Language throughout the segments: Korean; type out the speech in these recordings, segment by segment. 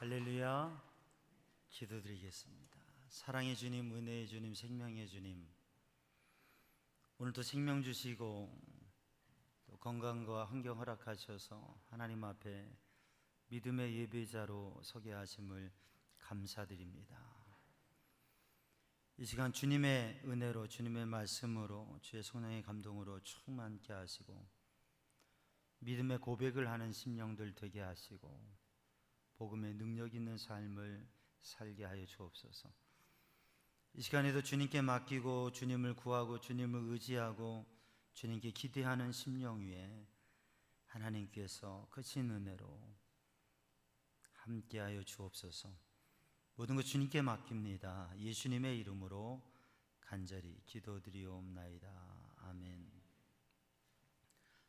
할렐루야. 기도드리겠습니다. 사랑의 주님, 은혜의 주님, 생명의 주님, 오늘도 생명 주시고 또 건강과 환경 허락하셔서 하나님 앞에 믿음의 예배자로 서게 하심을 감사드립니다. 이 시간 주님의 은혜로, 주님의 말씀으로, 주의 성령의 감동으로 충만케 하시고 믿음의 고백을 하는 심령들 되게 하시고 복음의 능력 있는 삶을 살게 하여 주옵소서. 이 시간에도 주님께 맡기고 주님을 구하고 주님을 의지하고 주님께 기대하는 심령 위에 하나님께서 크신 은혜로 함께하여 주옵소서. 모든 것 주님께 맡깁니다. 예수님의 이름으로 간절히 기도드리옵나이다. 아멘.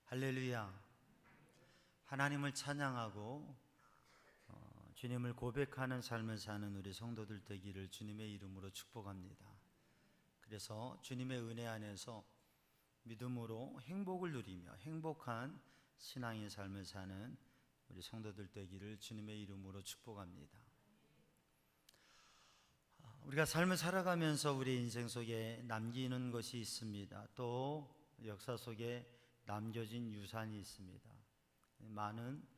할렐루야. 하나님을 찬양하고 주님을 고백하는 삶을 사는 우리 성도들 되기를 주님의 이름으로 축복합니다. 그래서 주님의 은혜 안에서 믿음으로 행복을 누리며 행복한 신앙의 삶을 사는 우리 성도들 되기를 주님의 이름으로 축복합니다. 우리가 삶을 살아가면서 우리 인생 속에 남기는 것이 있습니다. 또 역사 속에 남겨진 유산이 있습니다. 많은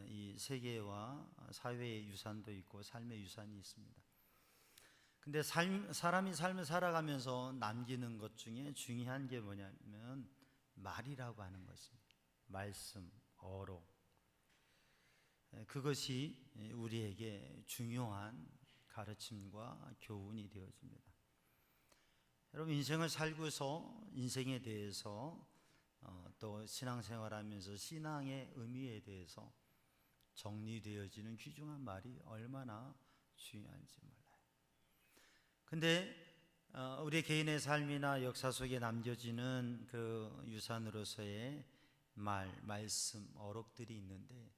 이 세계와 사회의 유산도 있고 삶의 유산이 있습니다. 근데 사람이 삶을 살아가면서 남기는 것 중에 중요한 게 뭐냐면 말이라고 하는 것입니다. 말씀, 어록. 그것이 우리에게 중요한 가르침과 교훈이 되어집니다. 여러분, 인생을 살고서 인생에 대해서 또 신앙생활하면서 신앙의 의미에 대해서 정리되어지는 귀중한 말이 얼마나 중요한지 몰라요. 근데 우리 개인의 삶이나 역사 속에 남겨지는 그 유산으로서의 말씀, 어록들이 있는데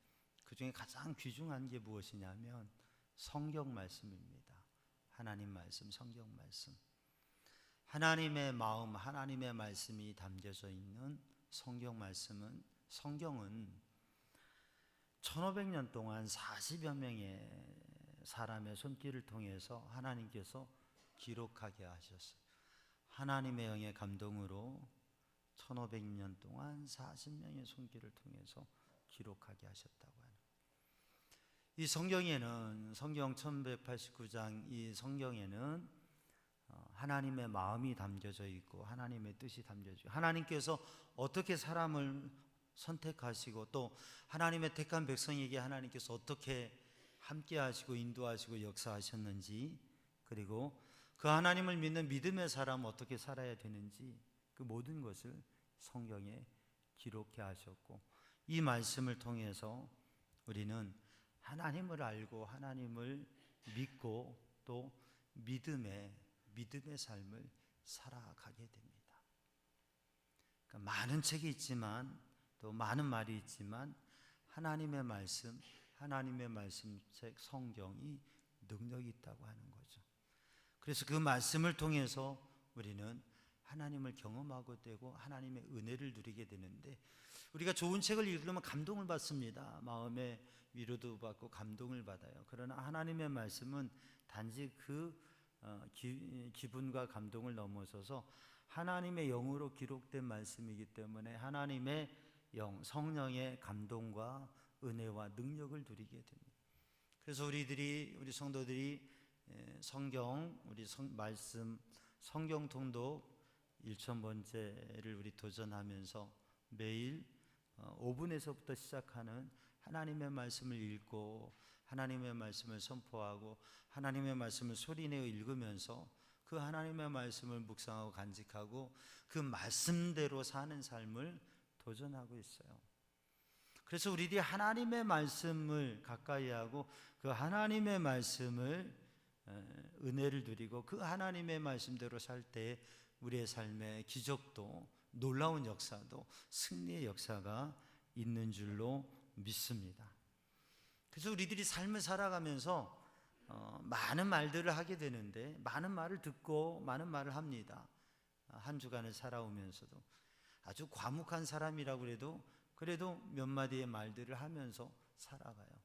그 중에 가장 귀중한 게 무엇이냐면 성경 말씀입니다. 하나님 말씀, 성경 말씀. 하나님의 마음, 하나님의 말씀이 담겨져 있는 성경 말씀은, 성경은 1500년 동안 40여 명의 사람의 손길을 통해서 하나님께서 기록하게 하셨어요. 하나님의 영의 감동으로 1500년 동안 40명의 손길을 통해서 기록하게 하셨다고 하는. 이 성경에는, 성경 1189장 이 성경에는 하나님의 마음이 담겨져 있고 하나님의 뜻이 담겨져 있고 하나님께서 어떻게 사람을 선택하시고 또 하나님의 택한 백성에게 하나님께서 어떻게 함께 하시고 인도하시고 역사하셨는지, 그리고 그 하나님을 믿는 믿음의 사람은 어떻게 살아야 되는지, 그 모든 것을 성경에 기록해 하셨고 이 말씀을 통해서 우리는 하나님을 알고 하나님을 믿고 또 믿음의 삶을 살아가게 됩니다. 그러니까 많은 책이 있지만 또 많은 말이 있지만 하나님의 말씀, 하나님의 말씀책 성경이 능력이 있다고 하는 거죠. 그래서 그 말씀을 통해서 우리는 하나님을 경험하고 되고 하나님의 은혜를 누리게 되는데, 우리가 좋은 책을 읽으면 감동을 받습니다. 마음의 위로도 받고 감동을 받아요. 그러나 하나님의 말씀은 단지 그 기분과 감동을 넘어서서 하나님의 영으로 기록된 말씀이기 때문에 하나님의 영, 성령의 감동과 은혜와 능력을 누리게 됩니다. 그래서 우리 성도들이 성경, 말씀, 성경 통독 1000번째를 우리 도전하면서 매일 5분에서부터 시작하는 하나님의 말씀을 읽고 하나님의 말씀을 선포하고 하나님의 말씀을 소리내어 읽으면서 그 하나님의 말씀을 묵상하고 간직하고 그 말씀대로 사는 삶을 도전하고 있어요. 그래서 우리들이 하나님의 말씀을 가까이 하고 그 하나님의 말씀을 은혜를 누리고 그 하나님의 말씀대로 살 때 우리의 삶에 기적도 놀라운 역사도 승리의 역사가 있는 줄로 믿습니다. 그래서 우리들이 삶을 살아가면서 많은 말들을 하게 되는데 많은 말을 듣고 많은 말을 합니다. 한 주간을 살아오면서도 아주 과묵한 사람이라고 그래도 몇 마디의 말들을 하면서 살아가요.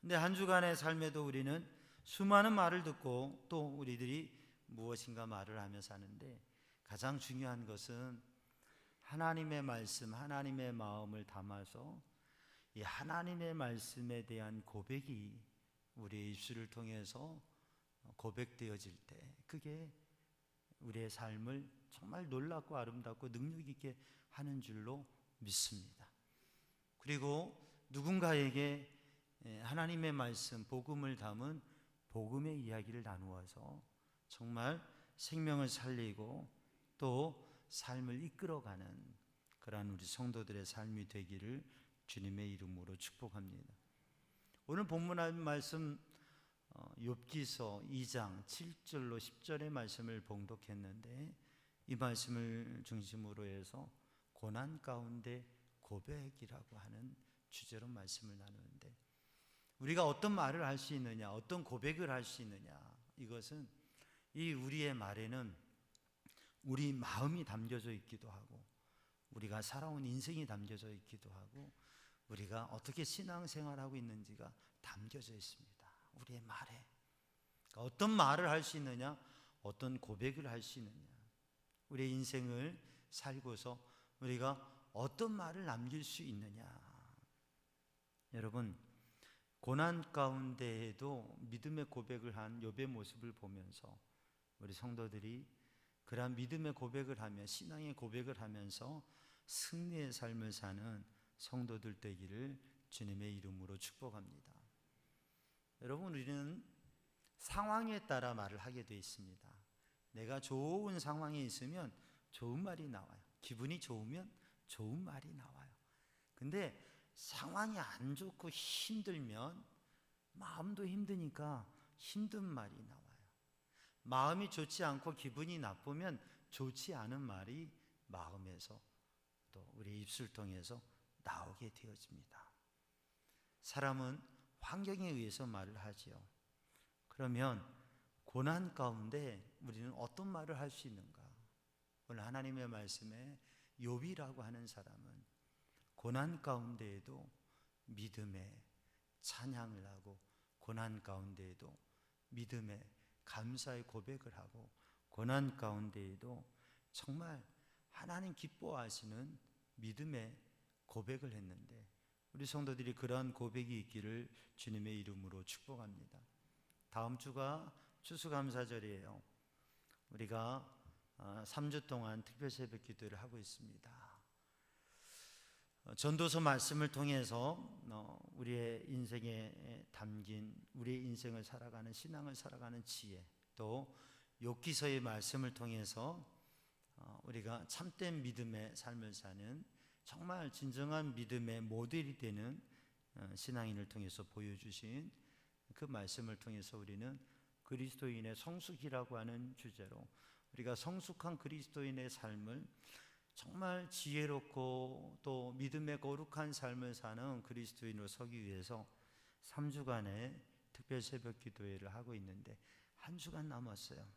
근데 한 주간의 삶에도 우리는 수많은 말을 듣고 또 우리들이 무엇인가 말을 하며 사는데, 가장 중요한 것은 하나님의 말씀, 하나님의 마음을 담아서 이 하나님의 말씀에 대한 고백이 우리의 입술을 통해서 고백되어질 때, 그게 우리의 삶을 정말 놀랍고 아름답고 능력 있게 하는 줄로 믿습니다. 그리고 누군가에게 하나님의 말씀, 복음을 담은 복음의 이야기를 나누어서 정말 생명을 살리고 또 삶을 이끌어가는 그러한 우리 성도들의 삶이 되기를 주님의 이름으로 축복합니다. 오늘 본문 말씀 욥기서 2장 7절로 10절의 말씀을 봉독했는데, 이 말씀을 중심으로 해서 고난 가운데 고백이라고 하는 주제로 말씀을 나누는데, 우리가 어떤 말을 할 수 있느냐, 어떤 고백을 할 수 있느냐, 이것은 이 우리의 말에는 우리 마음이 담겨져 있기도 하고, 우리가 살아온 인생이 담겨져 있기도 하고, 우리가 어떻게 신앙생활하고 있는지가 담겨져 있습니다. 우리의 말에. 그러니까 어떤 말을 할 수 있느냐, 어떤 고백을 할 수 있느냐, 우리의 인생을 살고서 우리가 어떤 말을 남길 수 있느냐. 여러분, 고난 가운데에도 믿음의 고백을 한 욥의 모습을 보면서 우리 성도들이 그러한 믿음의 고백을 하며 신앙의 고백을 하면서 승리의 삶을 사는 성도들 되기를 주님의 이름으로 축복합니다. 여러분, 우리는 상황에 따라 말을 하게 되어 있습니다. 내가 좋은 상황에 있으면 좋은 말이 나와요. 기분이 좋으면 좋은 말이 나와요. 근데 상황이 안 좋고 힘들면, 마음도 힘드니까 힘든 말이 나와요. 마음이 좋지 않고 기분이 나쁘면 좋지 않은 말이 마음에서 또 우리 입술 통해서 나오게 되어집니다. 사람은 환경에 의해서 말을 하지요. 그러면 고난 가운데 우리는 어떤 말을 할 수 있는가? 오늘 하나님의 말씀에 욥이라고 하는 사람은 고난 가운데에도 믿음의 찬양을 하고, 고난 가운데에도 믿음의 감사의 고백을 하고, 고난 가운데에도 정말 하나님 기뻐하시는 믿음의 고백을 했는데, 우리 성도들이 그러한 고백이 있기를 주님의 이름으로 축복합니다. 다음 주가 추수감사절이에요. 우리가 3주 동안 특별 새벽 기도를 하고 있습니다. 전도서 말씀을 통해서 우리의 인생에 담긴, 우리의 인생을 살아가는, 신앙을 살아가는 지혜, 또 욥기서의 말씀을 통해서 우리가 참된 믿음의 삶을 사는 정말 진정한 믿음의 모델이 되는 신앙인을 통해서 보여주신 그 말씀을 통해서 우리는 그리스도인의 성숙이라고 하는 주제로 우리가 성숙한 그리스도인의 삶을, 정말 지혜롭고 또 믿음의 거룩한 삶을 사는 그리스도인으로 서기 위해서 3주간의 특별 새벽 기도회를 하고 있는데, 한 주간 남았어요.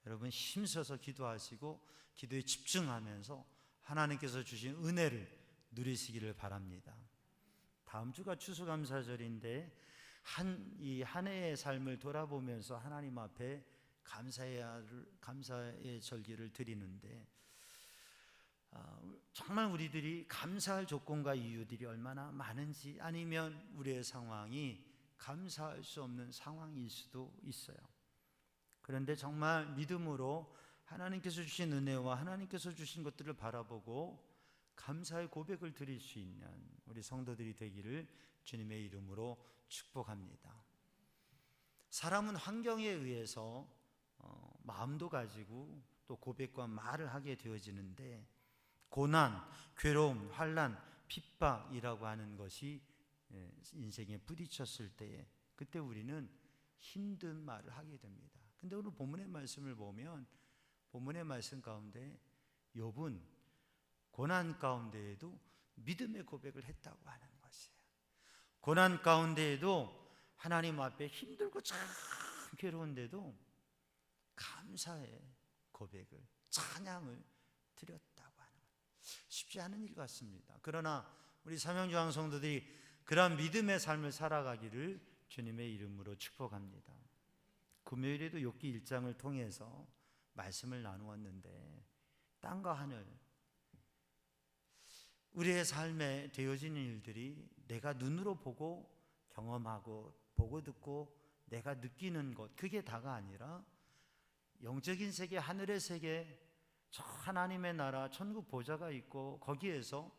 여러분, 힘써서 기도하시고 기도에 집중하면서 하나님께서 주신 은혜를 누리시기를 바랍니다. 다음 주가 추수감사절인데 한 해의 삶을 돌아보면서 하나님 앞에 감사의 절기를 드리는데, 정말 우리들이 감사할 조건과 이유들이 얼마나 많은지, 아니면 우리의 상황이 감사할 수 없는 상황일 수도 있어요. 그런데 정말 믿음으로 하나님께서 주신 은혜와 하나님께서 주신 것들을 바라보고 감사의 고백을 드릴 수 있는 우리 성도들이 되기를 주님의 이름으로 축복합니다. 사람은 환경에 의해서 마음도 가지고 또 고백과 말을 하게 되어지는데, 고난, 괴로움, 환난, 핍박이라고 하는 것이 인생에 부딪혔을 때에, 그때 우리는 힘든 말을 하게 됩니다. 근데 오늘 본문의 말씀을 보면, 본문의 말씀 가운데 욥은 고난 가운데에도 믿음의 고백을 했다고 하는 것이에요. 고난 가운데에도 하나님 앞에 힘들고 참 괴로운데도 감사의 고백을, 찬양을 드렸다고 하는 것, 쉽지 않은 일 같습니다. 그러나 우리 삼형제왕 성도들이 그러한 믿음의 삶을 살아가기를 주님의 이름으로 축복합니다. 금요일에도 욥기 1장을 통해서 말씀을 나누었는데 땅과 하늘, 우리의 삶에 되어지는 일들이 내가 눈으로 보고 경험하고 보고 듣고 내가 느끼는 것, 그게 다가 아니라 영적인 세계, 하늘의 세계, 저 하나님의 나라 천국 보좌가 있고 거기에서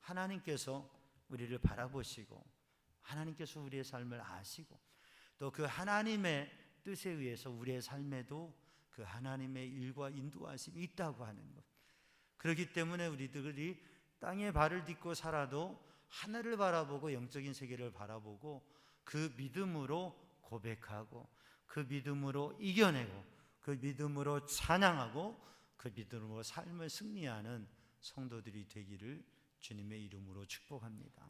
하나님께서 우리를 바라보시고 하나님께서 우리의 삶을 아시고 또 그 하나님의 뜻에 의해서 우리의 삶에도 그 하나님의 일과 인도하심이 있다고 하는 것. 그렇기 때문에 우리들이 땅에 발을 딛고 살아도 하늘을 바라보고 영적인 세계를 바라보고 그 믿음으로 고백하고 그 믿음으로 이겨내고 그 믿음으로 찬양하고 그 믿음으로 삶을 승리하는 성도들이 되기를 주님의 이름으로 축복합니다.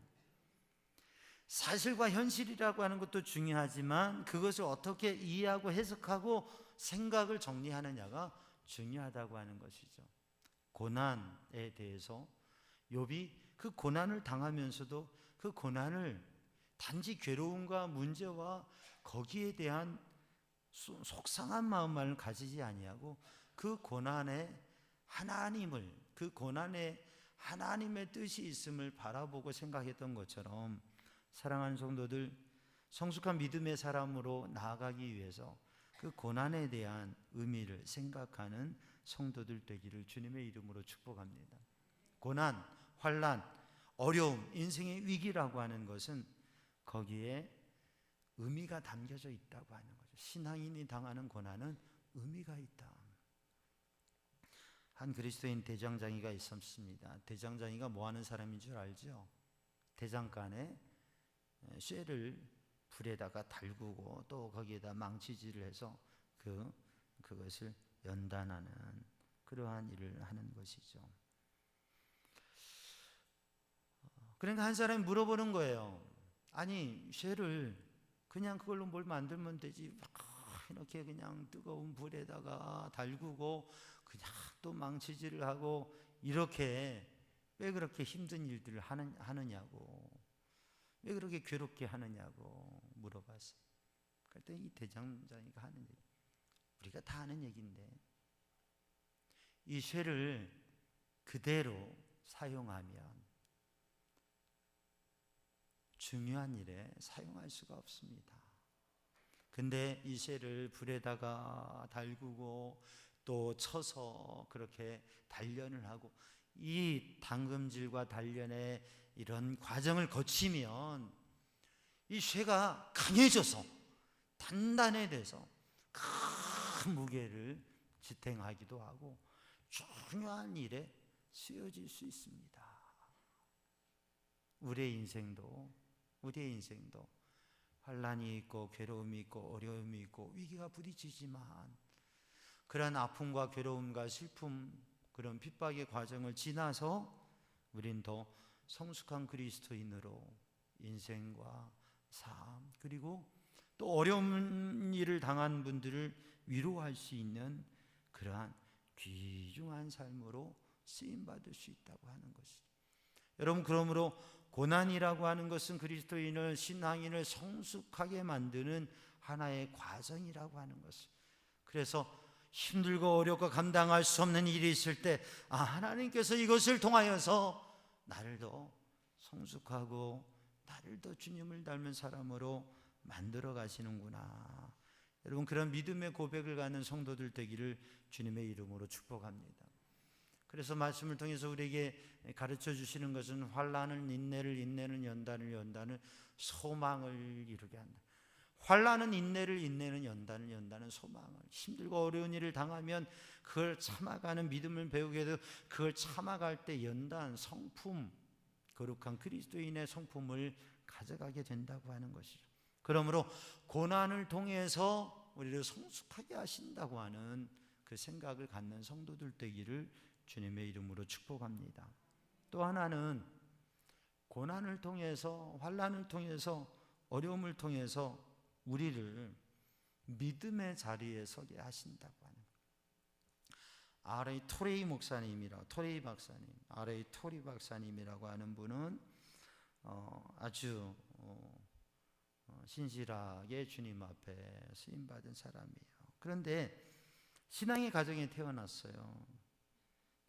사실과 현실이라고 하는 것도 중요하지만 그것을 어떻게 이해하고 해석하고 생각을 정리하느냐가 중요하다고 하는 것이죠. 고난에 대해서 욥이 그 고난을 당하면서도 그 고난을 단지 괴로움과 문제와 거기에 대한 속상한 마음만을 가지지 아니하고 그 고난에 하나님을, 그 고난에 하나님의 뜻이 있음을 바라보고 생각했던 것처럼 사랑하는 성도들, 성숙한 믿음의 사람으로 나아가기 위해서 그 고난에 대한 의미를 생각하는 성도들 되기를 주님의 이름으로 축복합니다. 고난, 환난, 어려움, 인생의 위기라고 하는 것은 거기에 의미가 담겨져 있다고 하는 거죠. 신앙인이 당하는 고난은 의미가 있다. 한 그리스도인 대장장이가 있었습니다. 대장장이가 뭐 하는 사람인 줄 알죠? 대장간에 쇠를 불에다가 달구고 또 거기에다 망치질을 해서 그것을 연단하는 그러한 일을 하는 것이죠. 그러니까 한 사람이 물어보는 거예요. 아니, 쇠를 그냥 그걸로 뭘 만들면 되지, 이렇게 그냥 뜨거운 불에다가 달구고 그냥 또 망치질을 하고 이렇게 왜 그렇게 힘든 일들을 하느냐고, 왜 그렇게 괴롭게 하느냐고 물어봤어요. 그랬더니 이 대장장이가 하는 얘기, 우리가 다 아는 얘기인데 이 쇠를 그대로 사용하면 중요한 일에 사용할 수가 없습니다. 근데 이 쇠를 불에다가 달구고 또 쳐서 그렇게 단련을 하고 이 당금질과 단련의 이런 과정을 거치면 이 쇠가 강해져서 단단해져서 큰 무게를 지탱하기도 하고 중요한 일에 쓰여질 수 있습니다. 우리의 인생도 환난이 있고 괴로움이 있고 어려움이 있고 위기가 부딪히지만 그러한 아픔과 괴로움과 슬픔, 그런 핍박의 과정을 지나서 우린 더 성숙한 그리스도인으로 인생과 삶, 그리고 또 어려운 일을 당한 분들을 위로할 수 있는 그러한 귀중한 삶으로 쓰임받을 수 있다고 하는 것이죠. 여러분, 그러므로 고난이라고 하는 것은 그리스도인을, 신앙인을 성숙하게 만드는 하나의 과정이라고 하는 것을, 그래서 힘들고 어렵고 감당할 수 없는 일이 있을 때 하나님께서 이것을 통하여서 나를 더 성숙하고 나를 더 주님을 닮은 사람으로 만들어 가시는구나. 여러분, 그런 믿음의 고백을 갖는 성도들 되기를 주님의 이름으로 축복합니다. 그래서 말씀을 통해서 우리에게 가르쳐 주시는 것은 환난은 인내를, 인내는 연단을, 연단은 소망을 이루게 한다. 환난은 인내를, 인내는 연단을, 연단은 소망을. 힘들고 어려운 일을 당하면 그걸 참아가는 믿음을 배우게 되고 그걸 참아갈 때 연단, 성품, 거룩한 그리스도인의 성품을 가져가게 된다고 하는 것이죠. 그러므로 고난을 통해서 우리를 성숙하게 하신다고 하는 그 생각을 갖는 성도들 되기를 주님의 이름으로 축복합니다. 또 하나는 고난을 통해서, 환난을 통해서, 어려움을 통해서 우리를 믿음의 자리에 서게 하신다고 하는 R.A. 토레이 목사님이라고, 토레이 박사님, R.A. 토리 박사님이라고 하는 분은 아주 신실하게 주님 앞에 쓰임받은 사람이에요. 그런데 신앙의 가정에 태어났어요.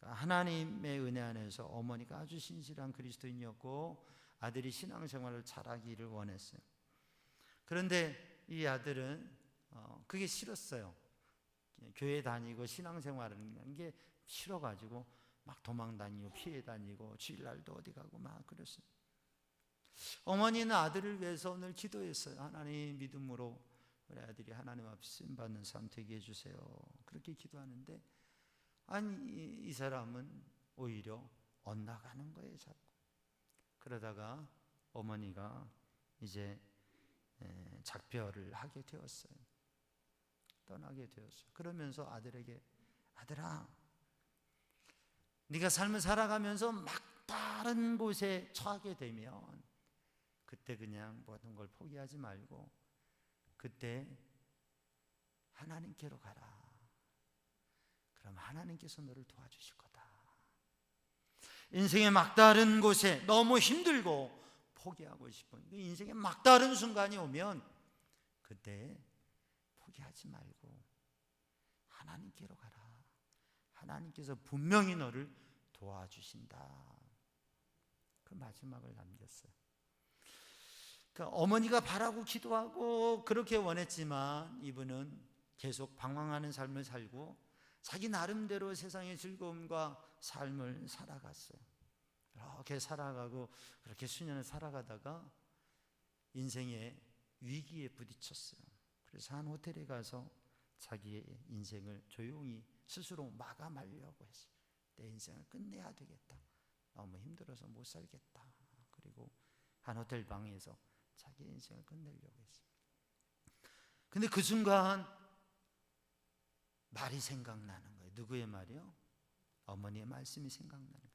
하나님의 은혜 안에서 어머니가 아주 신실한 그리스도인이었고 아들이 신앙생활을 잘하기를 원했어요. 그런데 이 아들은 그게 싫었어요. 교회 다니고 신앙생활하는 게 싫어가지고 막 도망 다니고 피해 다니고 주일날도 어디 가고 막 그랬어요. 어머니는 아들을 위해서 늘 기도했어요. 하나님 믿음으로 우리 아들이 하나님 앞에 쓰임받는 삶 되게 해주세요. 그렇게 기도하는데 아니 이 사람은 오히려 엇나가는 거예요. 자꾸. 그러다가 어머니가 이제 작별을 하게 되었어요. 떠나게 되었어요. 그러면서 아들에게 아들아, 네가 삶을 살아가면서 막다른 곳에 처하게 되면 그때 그냥 모든 걸 포기하지 말고 그때 하나님께로 가라. 그럼 하나님께서 너를 도와주실 거다. 인생의 막다른 곳에 너무 힘들고 포기하고 싶은 인생의 막다른 순간이 오면 그때 포기하지 말고 하나님께로 가라. 하나님께서 분명히 너를 도와주신다. 그 마지막을 남겼어요. 그러니까 어머니가 바라고 기도하고 그렇게 원했지만 이분은 계속 방황하는 삶을 살고 자기 나름대로 세상의 즐거움과 삶을 살아갔어요. 그렇게 살아가고 그렇게 수년을 살아가다가 인생의 위기에 부딪혔어요. 그래서 한 호텔에 가서 자기의 인생을 조용히 스스로 마감하려고 했어요. 내 인생을 끝내야 되겠다. 너무 힘들어서 못 살겠다. 그리고 한 호텔 방에서 자기 인생을 끝내려고 했어요. 근데 그 순간 말이 생각나는 거예요. 누구의 말이요? 어머니의 말씀이 생각나는 거예요.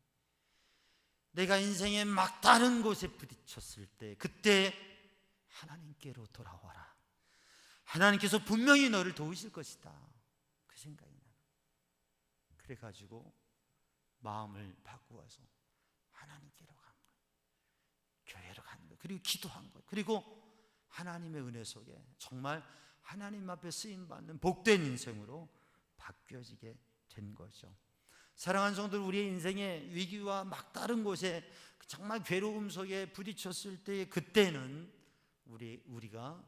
내가 인생의 막다른 곳에 부딪혔을 때 그때 하나님께로 돌아와라. 하나님께서 분명히 너를 도우실 것이다. 그 생각이 나요. 그래가지고 마음을 바꾸어서 하나님께로 간 거예요. 교회로 간 거예요. 그리고 기도한 거예요. 그리고 하나님의 은혜 속에 정말 하나님 앞에 쓰임받는 복된 인생으로 바뀌어지게 된 거죠. 사랑하는 성도들, 우리의 인생의 위기와 막다른 곳에 정말 괴로움 속에 부딪혔을 때 그때는 우리가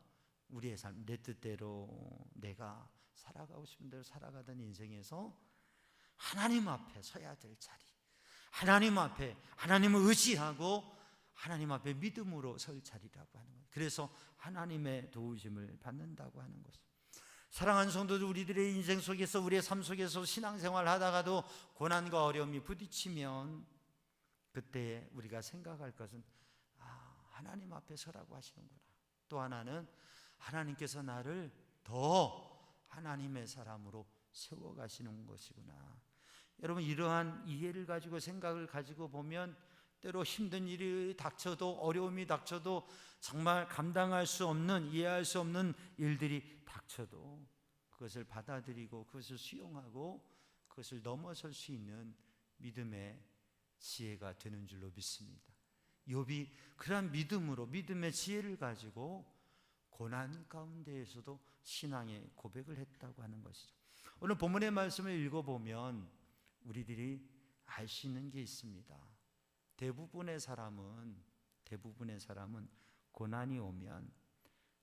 우리의 삶, 내 뜻대로 내가 살아가고 싶은 대로 살아가던 인생에서 하나님 앞에 서야 될 자리, 하나님 앞에 하나님을 의지하고 하나님 앞에 믿음으로 설 자리라고 하는 거예요. 그래서 하나님의 도우심을 받는다고 하는 것입니다. 사랑하는 성도들, 우리들의 인생 속에서 우리의 삶 속에서 신앙생활 하다가도 고난과 어려움이 부딪히면 그때 우리가 생각할 것은 하나님 앞에 서라고 하시는구나. 또 하나는 하나님께서 나를 더 하나님의 사람으로 세워가시는 것이구나. 여러분, 이러한 이해를 가지고 생각을 가지고 보면 때로 힘든 일이 닥쳐도, 어려움이 닥쳐도, 정말 감당할 수 없는, 이해할 수 없는 일들이 닥쳐도 그것을 받아들이고 그것을 수용하고 그것을 넘어설 수 있는 믿음의 지혜가 되는 줄로 믿습니다. 욥이 그러한 믿음으로, 믿음의 지혜를 가지고 고난 가운데에서도 신앙의 고백을 했다고 하는 것이죠. 오늘 본문의 말씀을 읽어보면 우리들이 알 수 있는 게 있습니다. 대부분의 사람은 고난이 오면,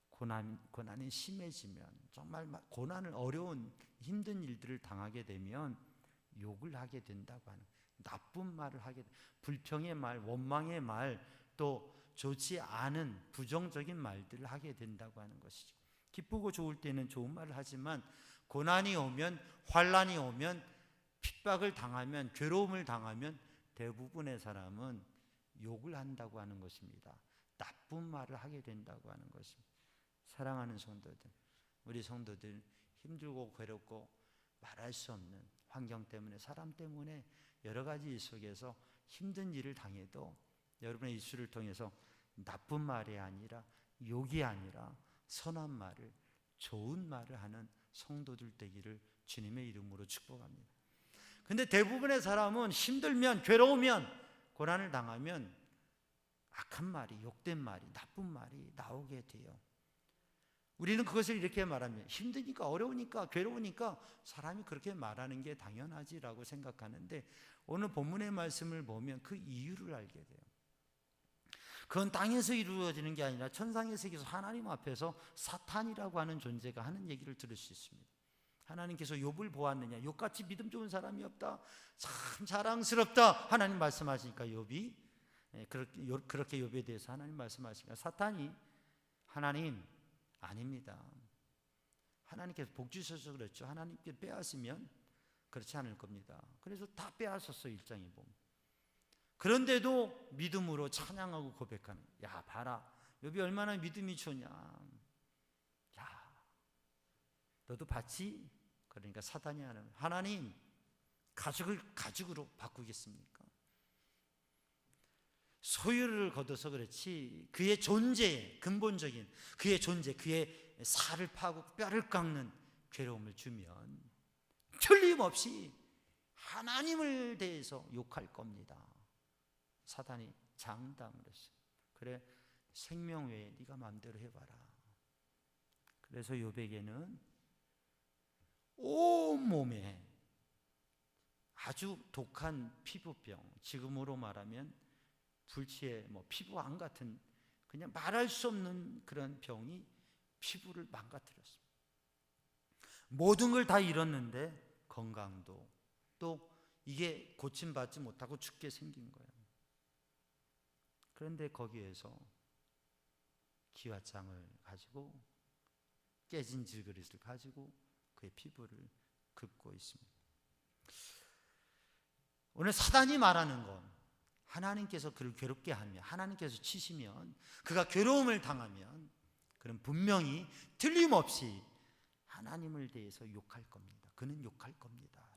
고난이 심해지면, 정말 고난을, 어려운 힘든 일들을 당하게 되면 욕을 하게 된다고 하는, 나쁜 말을 하게, 불평의 말, 원망의 말, 또 좋지 않은 부정적인 말들을 하게 된다고 하는 것이죠. 기쁘고 좋을 때는 좋은 말을 하지만 고난이 오면, 환난이 오면, 핍박을 당하면, 괴로움을 당하면 대부분의 사람은 욕을 한다고 하는 것입니다. 나쁜 말을 하게 된다고 하는 것입니다. 사랑하는 성도들, 우리 성도들 힘들고 괴롭고 말할 수 없는 환경 때문에, 사람 때문에 여러 가지 일 속에서 힘든 일을 당해도 여러분의 입술을 통해서 나쁜 말이 아니라, 욕이 아니라 선한 말을, 좋은 말을 하는 성도들 되기를 주님의 이름으로 축복합니다. 근데 대부분의 사람은 힘들면, 괴로우면, 고난을 당하면 악한 말이, 욕된 말이, 나쁜 말이 나오게 돼요. 우리는 그것을 이렇게 말하면 힘드니까, 어려우니까, 괴로우니까 사람이 그렇게 말하는 게 당연하지라고 생각하는데, 오늘 본문의 말씀을 보면 그 이유를 알게 돼요. 그건 땅에서 이루어지는 게 아니라 천상의 세계에서 하나님 앞에서 사탄이라고 하는 존재가 하는 얘기를 들을 수 있습니다. 하나님께서 욥을 보았느냐, 욥같이 믿음 좋은 사람이 없다, 참 자랑스럽다 하나님 말씀하시니까 욥이 그렇게 욥에 대해서 하나님 말씀하시니까 사탄이 하나님 아닙니다, 하나님께서 복 주셔서 그렇죠, 하나님께 빼앗으면 그렇지 않을 겁니다. 그래서 다 빼앗았어요. 1장에 보면. 그런데도 믿음으로 찬양하고 고백하는, 야 봐라 욥이 얼마나 믿음이 좋냐, 야 너도 봤지? 그러니까 사단이 하는, 하나님 가죽을 가죽으로 바꾸겠습니까? 소유를 거둬서 그렇지 그의 존재, 근본적인 그의 존재, 그의 살을 파고 뼈를 깎는 괴로움을 주면 틀림없이 하나님을 대해서 욕할 겁니다. 사단이 장담을 했어요. 그래, 생명 외에 네가 마음대로 해봐라. 그래서 욥에게는 온몸에 아주 독한 피부병, 지금으로 말하면 불치의 피부암 같은, 그냥 말할 수 없는 그런 병이 피부를 망가뜨렸습니다. 모든 걸 다 잃었는데 건강도, 또 이게 고침받지 못하고 죽게 생긴 거예요. 그런데 거기에서 기와장을 가지고, 깨진 질그릇을 가지고 그의 피부를 긁고 있습니다. 오늘 사단이 말하는 건, 하나님께서 그를 괴롭게 하면, 하나님께서 치시면, 그가 괴로움을 당하면 그는 분명히 틀림없이 하나님을 대해서 욕할 겁니다. 그는 욕할 겁니다.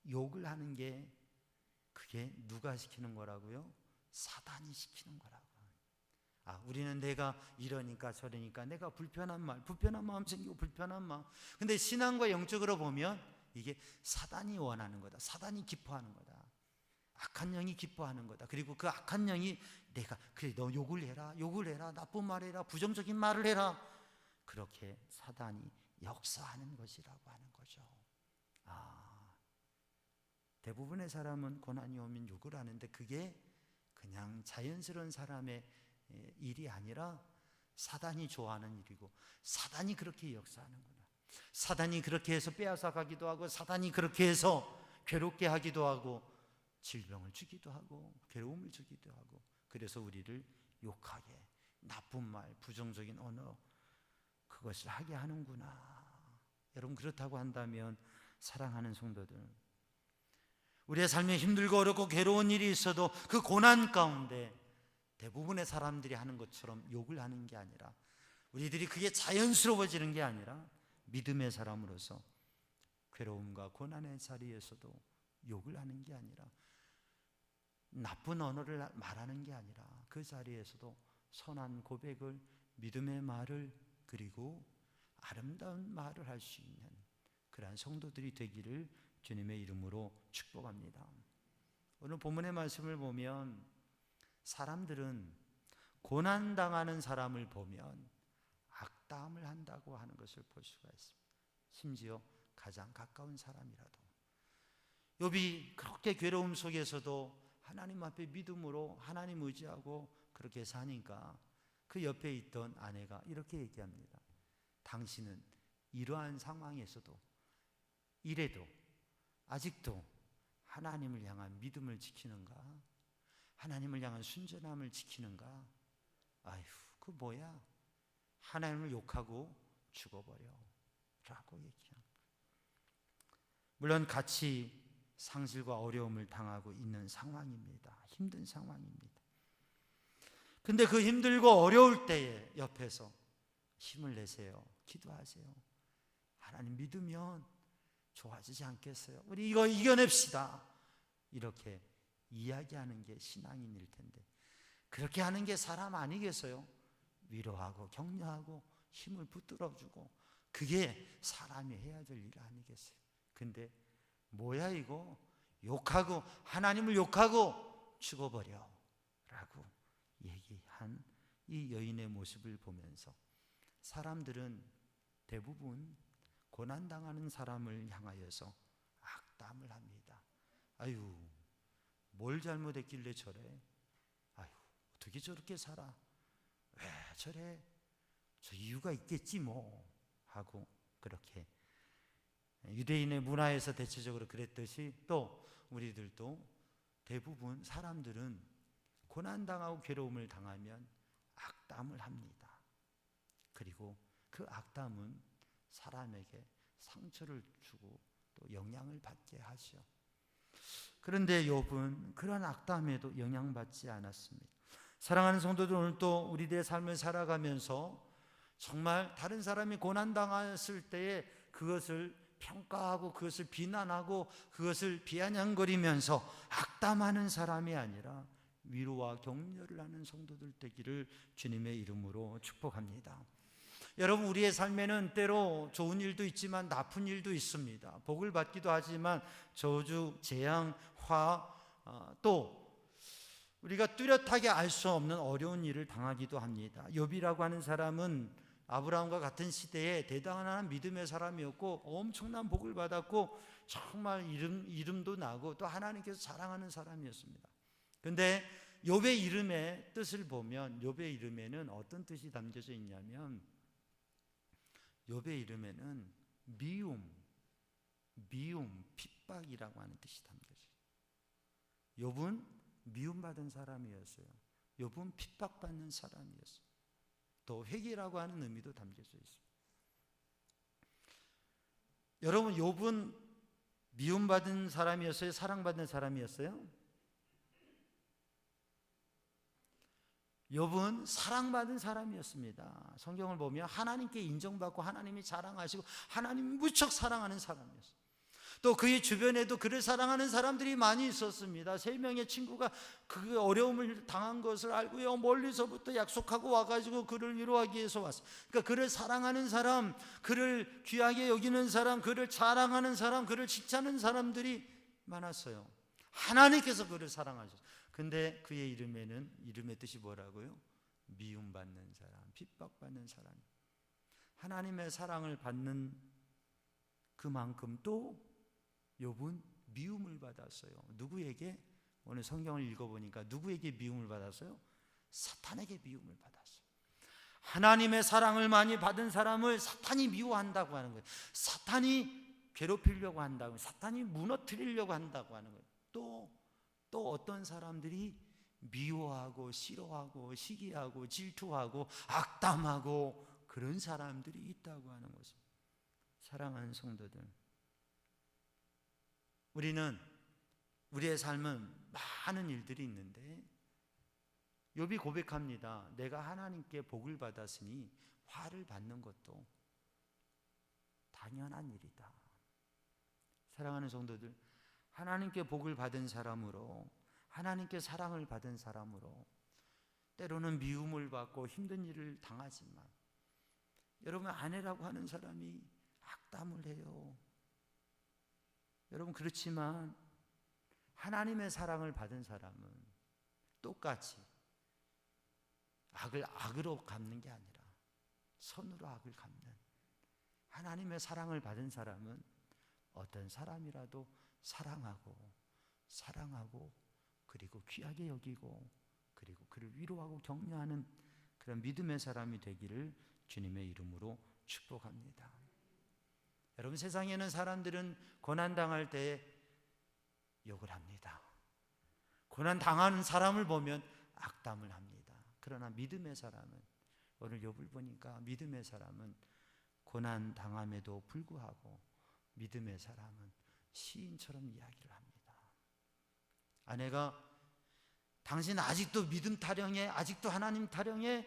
욕을 하는 게, 그게 누가 시키는 거라고요? 사단이 시키는 거라고. 우리는 내가 이러니까 저러니까 내가 불편한 마음 생기고 불편한 마음. 근데 신앙과 영적으로 보면 이게 사단이 원하는 거다, 사단이 기뻐하는 거다, 악한 영이 기뻐하는 거다. 그리고 그 악한 영이 내가, 그래 너 욕을 해라, 나쁜 말을 해라, 부정적인 말을 해라, 그렇게 사단이 역사하는 것이라고 하는 거죠. 대부분의 사람은 고난이 오면 욕을 하는데 그게 그냥 자연스러운 사람의 일이 아니라 사단이 좋아하는 일이고, 사단이 그렇게 역사하는구나, 사단이 그렇게 해서 빼앗아 가기도 하고, 사단이 그렇게 해서 괴롭게 하기도 하고, 질병을 주기도 하고, 괴로움을 주기도 하고, 그래서 우리를 욕하게, 나쁜 말, 부정적인 언어, 그것을 하게 하는구나. 여러분, 그렇다고 한다면 사랑하는 성도들, 우리의 삶에 힘들고 어렵고 괴로운 일이 있어도 그 고난 가운데 대부분의 사람들이 하는 것처럼 욕을 하는 게 아니라, 우리들이 그게 자연스러워지는 게 아니라, 믿음의 사람으로서 괴로움과 고난의 자리에서도 욕을 하는 게 아니라, 나쁜 언어를 말하는 게 아니라, 그 자리에서도 선한 고백을, 믿음의 말을, 그리고 아름다운 말을 할 수 있는 그러한 성도들이 되기를 주님의 이름으로 축복합니다. 오늘 본문의 말씀을 보면 사람들은 고난당하는 사람을 보면 악담을 한다고 하는 것을 볼 수가 있습니다. 심지어 가장 가까운 사람이라도. 욥이 그렇게 괴로움 속에서도 하나님 앞에 믿음으로 하나님 의지하고 그렇게 사니까 그 옆에 있던 아내가 이렇게 얘기합니다. 당신은 이러한 상황에서도, 이래도 아직도 하나님을 향한 믿음을 지키는가? 하나님을 향한 순전함을 지키는가? 아휴, 그 뭐야? 하나님을 욕하고 죽어버려 라고 얘기합니다. 물론 같이 상실과 어려움을 당하고 있는 상황입니다. 힘든 상황입니다. 근데 그 힘들고 어려울 때에 옆에서 힘을 내세요. 기도하세요. 하나님 믿으면 좋아지지 않겠어요? 우리 이거 이겨냅시다. 이렇게 이야기하는 게 신앙인일 텐데, 그렇게 하는 게 사람 아니겠어요? 위로하고 격려하고 힘을 붙들어주고, 그게 사람이 해야 될 일 아니겠어요? 근데 뭐야 이거? 욕하고, 하나님을 욕하고 죽어버려 라고 얘기한 이 여인의 모습을 보면서 사람들은 대부분 고난당하는 사람을 향하여서 악담을 합니다. 아유, 뭘 잘못했길래 저래? 아유, 어떻게 저렇게 살아? 왜 저래? 저 이유가 있겠지 뭐 하고 그렇게 유대인의 문화에서 대체적으로 그랬듯이 또 우리들도 대부분 사람들은 고난당하고 괴로움을 당하면 악담을 합니다. 그리고 그 악담은 사람에게 상처를 주고 또 영향을 받게 하죠. 그런데 욥은 그런 악담에도 영향받지 않았습니다. 사랑하는 성도들, 오늘 또 우리들의 삶을 살아가면서 정말 다른 사람이 고난당했을 때에 그것을 평가하고 그것을 비난하고 그것을 비아냥거리면서 악담하는 사람이 아니라 위로와 격려를 하는 성도들 되기를 주님의 이름으로 축복합니다. 여러분, 우리의 삶에는 때로 좋은 일도 있지만 나쁜 일도 있습니다. 복을 받기도 하지만 저주, 재앙, 화, 또 우리가 뚜렷하게 알 수 없는 어려운 일을 당하기도 합니다. 욥이라고 하는 사람은 아브라함과 같은 시대에 대단한 믿음의 사람이었고 엄청난 복을 받았고 정말 이름도 나고 또 하나님께서 사랑하는 사람이었습니다. 그런데 욥의 이름의 뜻을 보면 욥의 이름에는 어떤 뜻이 담겨져 있냐면 욥의 이름에는 미움, 핍박이라고 하는 뜻이 담겨져 있어요. 욥은 미움받은 사람이었어요. 욥은 핍박받는 사람이었어요. 또 회개라고 하는 의미도 담겨져 있습니다. 여러분, 욥은 미움받은 사람이었어요? 사랑받는 사람이었어요? 욥은 사랑받은 사람이었습니다. 성경을 보면 하나님께 인정받고 하나님이 자랑하시고 하나님이 무척 사랑하는 사람이었어요. 또 그의 주변에도 그를 사랑하는 사람들이 많이 있었습니다. 3명의 친구가 그 어려움을 당한 것을 알고요, 멀리서부터 약속하고 와가지고 그를 위로하기 위해서 왔어요. 그러니까 그를 사랑하는 사람, 그를 귀하게 여기는 사람, 그를 자랑하는 사람, 그를 칭찬하는 사람들이 많았어요. 하나님께서 그를 사랑하셨어요. 근데 그의 이름에는, 이름의 뜻이 뭐라고요? 미움받는 사람, 핍박받는 사람. 하나님의 사랑을 받는 그만큼 또 욥은 미움을 받았어요. 누구에게? 오늘 성경을 읽어보니까 누구에게 미움을 받았어요? 사탄에게 미움을 받았어요. 하나님의 사랑을 많이 받은 사람을 사탄이 미워한다고 하는 거예요. 사탄이 괴롭히려고 한다고, 사탄이 무너뜨리려고 한다고 하는 거예요. 또 어떤 사람들이 미워하고 싫어하고 시기하고 질투하고 악담하고 그런 사람들이 있다고 하는 것입니다. 사랑하는 성도들, 우리는 우리의 삶은 많은 일들이 있는데 욥이 고백합니다. 내가 하나님께 복을 받았으니 화를 받는 것도 당연한 일이다. 사랑하는 성도들, 하나님께 복을 받은 사람으로, 하나님께 사랑을 받은 사람으로 때로는 미움을 받고 힘든 일을 당하지만 여러분, 아내라고 하는 사람이 악담을 해요. 여러분, 그렇지만 하나님의 사랑을 받은 사람은 똑같이 악을 악으로 갚는 게 아니라 선으로 악을 갚는, 하나님의 사랑을 받은 사람은 어떤 사람이라도 사랑하고 그리고 귀하게 여기고 그리고 그를 위로하고 격려하는 그런 믿음의 사람이 되기를 주님의 이름으로 축복합니다. 여러분, 세상에는 사람들은 고난당할 때 욕을 합니다. 고난당하는 사람을 보면 악담을 합니다. 그러나 믿음의 사람은, 오늘 욥을 보니까 믿음의 사람은 고난당함에도 불구하고 믿음의 사람은 시인처럼 이야기를 합니다. 아내가 당신 아직도 믿음 타령해, 아직도 하나님 타령해,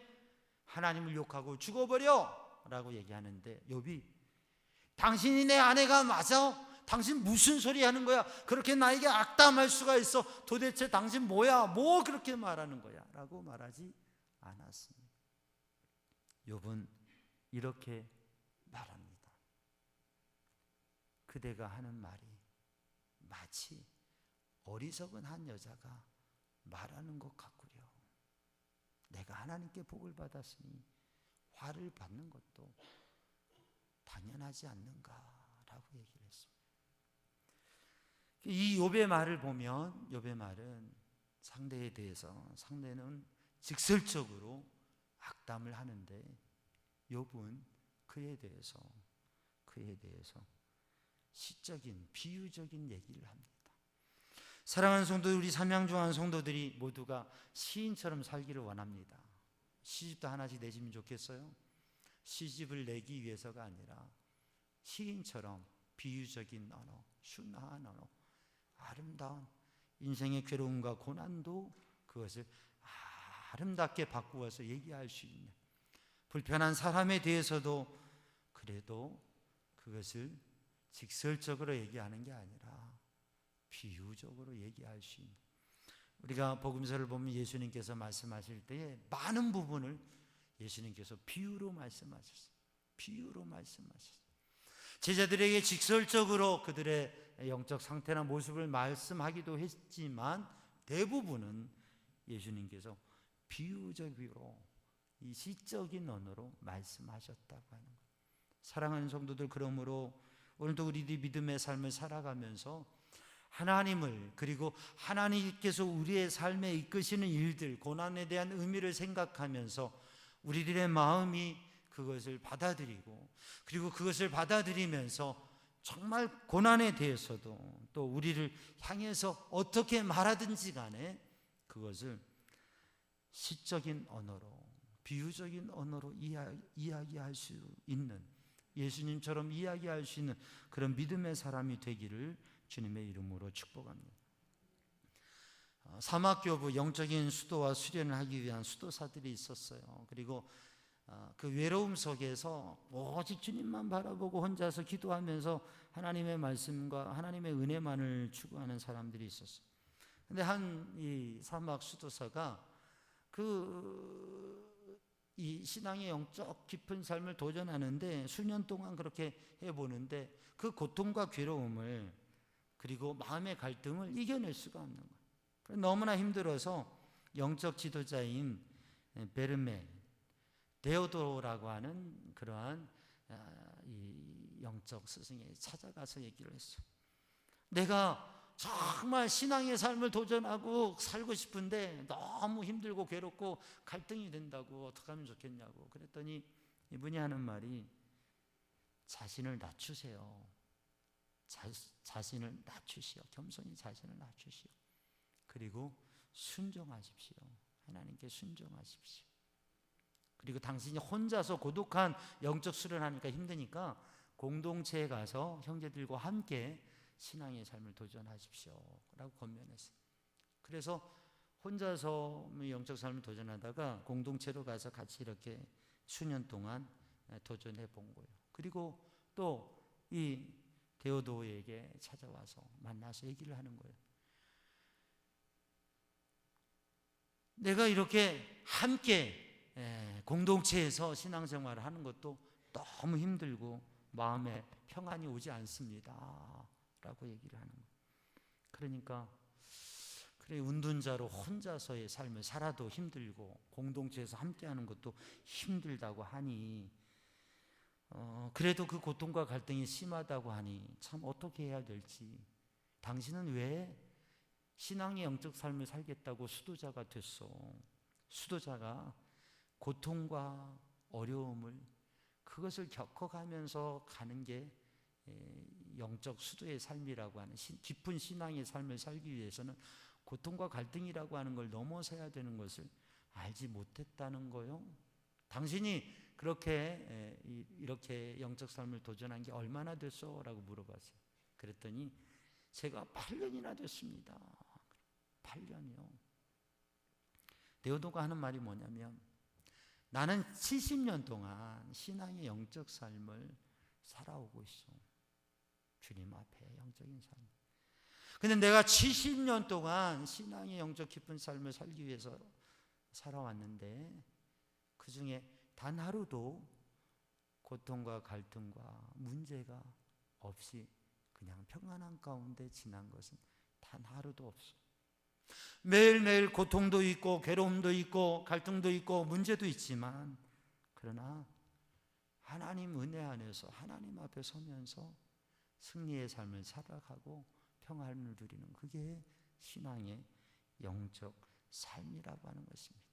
하나님을 욕하고 죽어버려 라고 얘기하는데 욥이 당신이 내 아내가 맞아? 당신 무슨 소리 하는 거야? 그렇게 나에게 악담할 수가 있어? 도대체 당신 뭐야? 뭐 그렇게 말하는 거야? 라고 말하지 않았습니다. 욥은 이렇게 말합니다. 그대가 하는 말이 마치 어리석은 한 여자가 말하는 것 같구려. 내가 하나님께 복을 받았으니 화를 받는 것도 당연하지 않는가라고 얘기를 했습니다. 이 욥의 말을 보면, 욥의 말은 상대에 대해서, 상대는 직설적으로 악담을 하는데 욥은 그에 대해서 시적인, 비유적인 얘기를 합니다. 사랑하는 성도, 우리 삼양중한 성도들이 모두가 시인처럼 살기를 원합니다. 시집도 하나씩 내시면 좋겠어요? 시집을 내기 위해서가 아니라 시인처럼 비유적인 언어, 순화한 언어, 아름다운 인생의 괴로움과 고난도 그것을 아름답게 바꾸어서 얘기할 수 있는, 불편한 사람에 대해서도 그래도 그것을 직설적으로 얘기하는 게 아니라 비유적으로 얘기할 수 있는, 우리가 복음서를 보면 예수님께서 말씀하실 때에 많은 부분을 예수님께서 비유로 말씀하셨어요. 비유로 말씀하셨어요. 제자들에게 직설적으로 그들의 영적 상태나 모습을 말씀하기도 했지만 대부분은 예수님께서 비유적으로, 이 시적인 언어로 말씀하셨다고 하는 거예요. 사랑하는 성도들, 그러므로 오늘도 우리들이 믿음의 삶을 살아가면서 하나님을, 그리고 하나님께서 우리의 삶에 이끄시는 일들, 고난에 대한 의미를 생각하면서 우리들의 마음이 그것을 받아들이고, 그리고 그것을 받아들이면서 정말 고난에 대해서도 또 우리를 향해서 어떻게 말하든지 간에 그것을 시적인 언어로, 비유적인 언어로 이야기할 수 있는, 예수님처럼 이야기할 수 있는 그런 믿음의 사람이 되기를 주님의 이름으로 축복합니다. 사막교부, 영적인 수도와 수련을 하기 위한 수도사들이 있었어요. 그리고 그 외로움 속에서 오직 주님만 바라보고 혼자서 기도하면서 하나님의 말씀과 하나님의 은혜만을 추구하는 사람들이 있었어요. 근데 한 이 사막 수도사가 이 신앙의 영적 깊은 삶을 도전하는데 수년 동안 그렇게 해보는데 그 고통과 괴로움을, 그리고 마음의 갈등을 이겨낼 수가 없는 거예요. 너무나 힘들어서 영적 지도자인 베르메, 데오도라고 하는 그러한 이 영적 스승에 찾아가서 얘기를 했어요. 내가 정말 신앙의 삶을 도전하고 살고 싶은데 너무 힘들고 괴롭고 갈등이 된다고, 어떻게 하면 좋겠냐고. 그랬더니 이분이 하는 말이, 자신을 낮추세요. 자신을 낮추시오. 겸손히 자신을 낮추시오. 그리고 순종하십시오. 하나님께 순종하십시오. 그리고 당신이 혼자서 고독한 영적 수련하니까 힘드니까 공동체에 가서 형제들과 함께 신앙의 삶을 도전하십시오 라고 권면했어요. 그래서 혼자서 영적 삶을 도전하다가 공동체로 가서 같이 이렇게 수년 동안 도전해 본 거예요. 그리고 또 이 데오도에게 찾아와서 만나서 얘기를 하는 거예요. 내가 이렇게 함께 공동체에서 신앙생활을 하는 것도 너무 힘들고 마음에 평안이 오지 않습니다 라고 얘기를 하는 거예요. 그러니까 그래, 운둔자로 혼자서의 삶을 살아도 힘들고 공동체에서 함께하는 것도 힘들다고 하니, 그래도 그 고통과 갈등이 심하다고 하니 참 어떻게 해야 될지, 당신은 왜 신앙의 영적 삶을 살겠다고 수도자가 됐어? 수도자가 고통과 어려움을, 그것을 겪어가면서 가는 게 영적 수도의 삶이라고 하는, 깊은 신앙의 삶을 살기 위해서는 고통과 갈등이라고 하는 걸 넘어서야 되는 것을 알지 못했다는 거요. 당신이 이렇게 영적 삶을 도전한 게 얼마나 됐어? 라고 물어봤어요. 그랬더니 제가 8년이나 됐습니다. 8년이요. 데오도가 하는 말이 뭐냐면, 나는 70년 동안 신앙의 영적 삶을 살아오고 있어. 주님 앞에 영적인 삶. 근데 내가 70년 동안 신앙의 영적 깊은 삶을 살기 위해서 살아왔는데 그 중에 단 하루도 고통과 갈등과 문제가 없이 그냥 평안한 가운데 지난 것은 단 하루도 없어. 매일매일 고통도 있고 괴로움도 있고 갈등도 있고 문제도 있지만, 그러나 하나님 은혜 안에서 하나님 앞에 서면서 승리의 삶을 살아가고 평안을 누리는, 그게 신앙의 영적 삶이라고 하는 것입니다.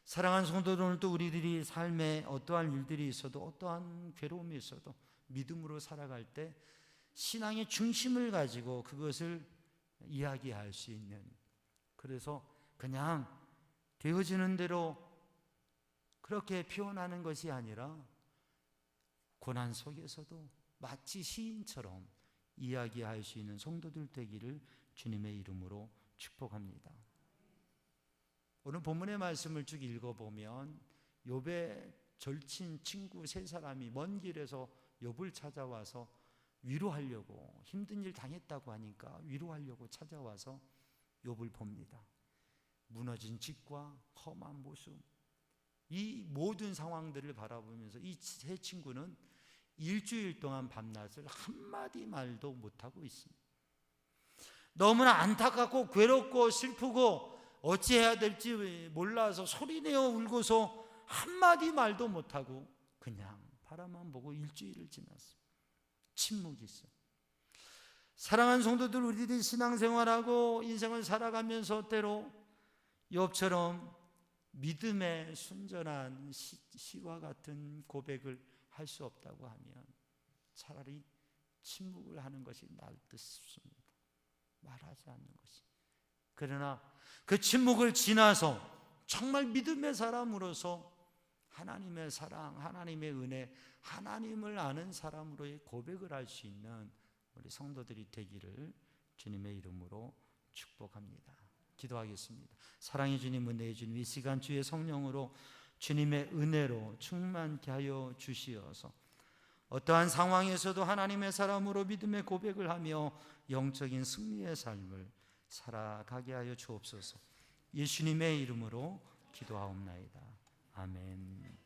사랑하는 성도들, 오늘도 우리들이 삶에 어떠한 일들이 있어도 어떠한 괴로움이 있어도 믿음으로 살아갈 때 신앙의 중심을 가지고 그것을 이야기할 수 있는, 그래서 그냥 되어지는 대로 그렇게 표현하는 것이 아니라 고난 속에서도 마치 시인처럼 이야기할 수 있는 성도들 되기를 주님의 이름으로 축복합니다. 오늘 본문의 말씀을 쭉 읽어보면 욥의 절친 친구 세 사람이 먼 길에서 욥을 찾아와서 위로하려고, 힘든 일 당했다고 하니까 위로하려고 찾아와서 욥을 봅니다. 무너진 집과 험한 모습, 이 모든 상황들을 바라보면서 이 세 친구는 일주일 동안 밤낮을 한마디 말도 못하고 있습니다. 너무나 안타깝고 괴롭고 슬프고 어찌해야 될지 몰라서 소리내어 울고서 한마디 말도 못하고 그냥 바라만 보고 일주일을 지났습니다. 침묵이 있어요. 사랑하는 성도들, 우리들이 신앙생활하고 인생을 살아가면서 때로 욥처럼 믿음의 순전한 시와 같은 고백을 할 수 없다고 하면 차라리 침묵을 하는 것이 나을 듯 싶습니다. 말하지 않는 것이. 그러나 그 침묵을 지나서 정말 믿음의 사람으로서 하나님의 사랑, 하나님의 은혜, 하나님을 아는 사람으로의 고백을 할 수 있는 우리 성도들이 되기를 주님의 이름으로 축복합니다. 기도하겠습니다. 사랑의 주님, 은혜의 주님, 이 시간 주의 성령으로 주님의 은혜로 충만케 하여 주시어서 어떠한 상황에서도 하나님의 사람으로 믿음의 고백을 하며 영적인 승리의 삶을 살아가게 하여 주옵소서. 예수님의 이름으로 기도하옵나이다. 아멘.